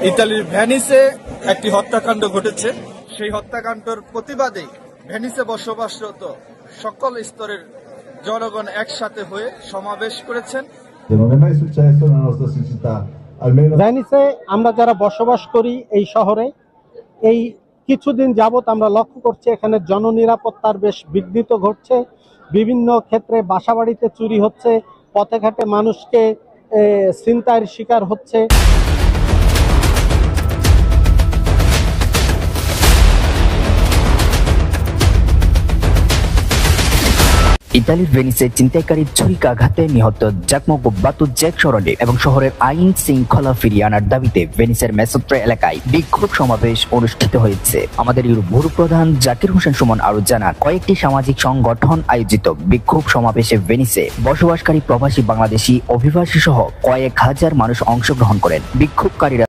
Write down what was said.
ইতালির ভেনিসে একটি হত্যাকাণ্ড ঘটেছে। সেই হত্যাকাণ্ডের প্রতিবাদে ভেনিসে বসবাসরত সকল স্তরের জনগণ একসাথে হয়ে সমাবেশ করেছেন। ভেনিসে আমরা যারা বসবাস করি এই শহরে, এই কিছুদিন যাবত আমরা লক্ষ্য করছি এখানে জননিরাপত্তার বেশ বিঘ্নিত ঘটছে। বিভিন্ন ক্ষেত্রে বাসাবাড়িতে চুরি হচ্ছে, পথে ঘাটে মানুষকে ছিনতাইয়ের শিকার হচ্ছে। ইতালির ভেনিসে ছিনতাইকারীর ছুরিকাঘাতে নিহত জাকমো গোব্বাতো জ্যাক স্মরণে এবং শহরের আইন শৃঙ্খলা ফিরিয়ে আনার দাবিতে ভেনিসের মেসোত্রে এলাকায় বিক্ষোভ সমাবেশ অনুষ্ঠিত হয়েছে। আমাদের ব্যুরো প্রধান জাকির হোসেন সুমন আরো জানান, কয়েকটি সামাজিক সংগঠন আয়োজিত বিক্ষোভ সমাবেশে ভেনিসে বসবাসকারী প্রবাসী বাংলাদেশি অভিবাসী সহ কয়েক হাজার মানুষ অংশগ্রহণ করেন। বিক্ষোভকারীরা